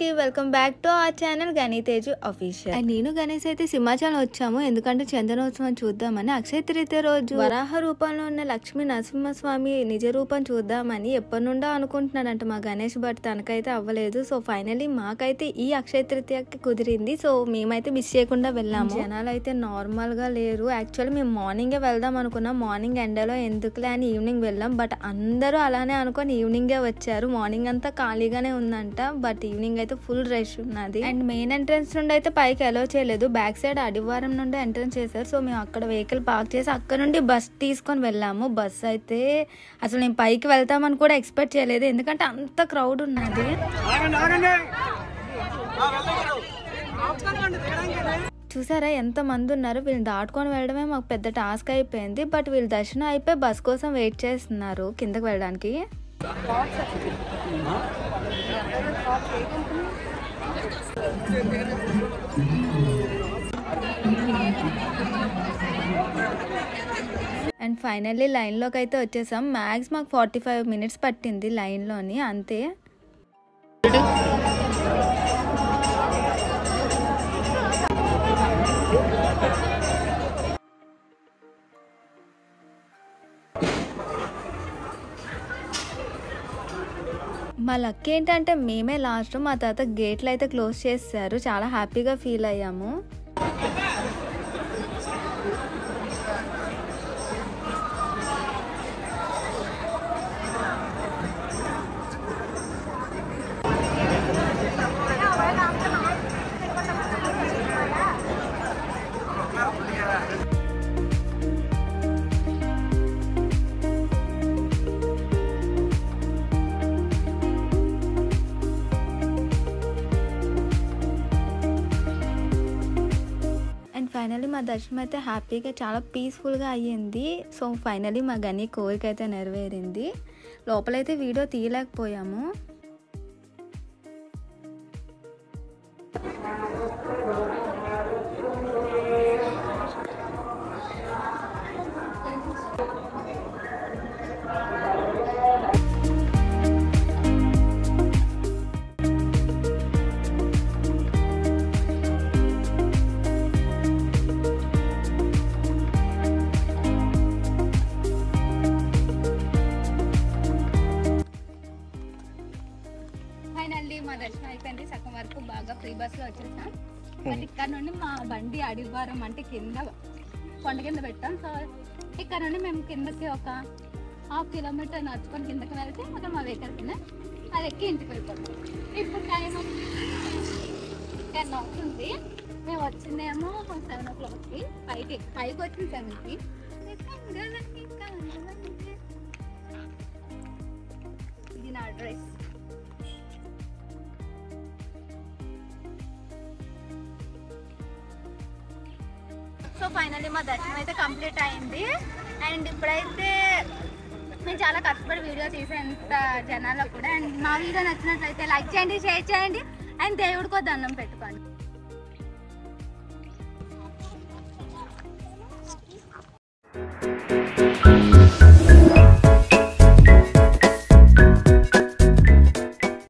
అందరికీ welcome back to our channel Ganiteju official. And నేను గణేష్ అయితే సింహాచలం వచ్చాము, ఎందుకంటే చందనోత్సవం చూద్దామని. అక్షయ తృతీయ రోజు వరాహ రూపంలో ఉన్న లక్ష్మీ నరసింహస్వామి నిజ రూపం చూద్దామని ఎప్పటి నుండో అనుకుంటున్నాడంట మా గణేష్. బట్ తనకైతే అవ్వలేదు. సో ఫైనలీ మాకైతే ఈ అక్షయ తృతీయకి కుదిరింది. సో మేమైతే మిస్ చేయకుండా వెళ్ళాము. జనాలు అయితే నార్మల్ గా లేరు. యాక్చువల్లీ మేము మార్నింగే వెళ్దాం అనుకున్నాం. మార్నింగ్ ఎండలో ఎందుకులే అని ఈవినింగ్ వెళ్ళాం. బట్ అందరూ అలానే అనుకొని ఈవినింగే వచ్చారు. మార్నింగ్ అంతా ఖాళీగానే ఉందంట, బట్ ఈవినింగ్ అయితే ఫుల్ రష్ ఉన్నది. అండ్ మెయిన్ ఎంట్రన్స్ నుండి అయితే పైకి అలో చేయలేదు. బ్యాక్ సైడ్ అడివారం నుండి ఎంట్రన్స్ చేశారు. సో మేము అక్కడ వెహికల్ పార్క్ చేసి అక్కడ నుండి బస్ తీసుకొని వెళ్ళాము. బస్ అయితే అసలు నేను పైకి వెళ్తామని కూడా ఎక్స్పెక్ట్ చేయలేదు, ఎందుకంటే అంత క్రౌడ్ ఉన్నది. చూసారా ఎంత మంది ఉన్నారు. వీళ్ళు దాటుకొని వెళ్ళడమే మాకు పెద్ద టాస్క్ అయిపోయింది. బట్ వీళ్ళు దర్శనం అయిపోయి బస్ కోసం వెయిట్ చేస్తున్నారు కిందకి వెళ్ళడానికి. అండ్ ఫైనల్లీ లైన్లోకి అయితే వచ్చేసాం. మ్యాక్స్ మాకు 45 minutes పట్టింది లైన్లోని, అంతే. మా లక్ ఏంటంటే మేమే లాస్ట్. మా తర్వాత గేట్లు అయితే క్లోజ్ చేశారు. చాలా హ్యాపీగా ఫీల్ అయ్యాము. ఫైనలీ మా దర్శనం అయితే హ్యాపీగా చాలా పీస్ఫుల్గా అయ్యింది. సో ఫైనలీ మా గని కోరిక అయితే నెరవేరింది. లోపలైతే వీడియో తీయలేకపోయాము. మా దర్శనం అయిపోయింది. సగం వరకు బాగా ఫ్రీ బస్ లో వచ్చేసాం. బట్ ఇక్కడ నుండి మా బండి అడివారం అంటే కింద కొండ కింద పెట్టాం. సో ఇక్కడ నుండి మేము కిందకి ఒక 1/2 kilometer నడుచుకొని కిందకి వెళ్తే అక్కడ మా వెహికల్ కింద అది ఎక్కి ఇంటికి వెళ్ళిపోతాం. ఇప్పుడు టైం 10 అవుతుంది. మేము వచ్చిందేమో 7 o'clockకి. పైకి వచ్చింది 7కి. ఇది నా అడ్రస్. సో ఫైనల్లీ మా దర్శనం అయితే కంప్లీట్ అయింది. అండ్ ఇప్పుడైతే మేము చాలా కష్టపడి వీడియో తీసేంత జనాల్లో కూడా. అండ్ మా వీడియో నచ్చినట్లయితే లైక్ చేయండి, షేర్ చేయండి, అండ్ దేవుడికో దండం పెట్టుకోండి.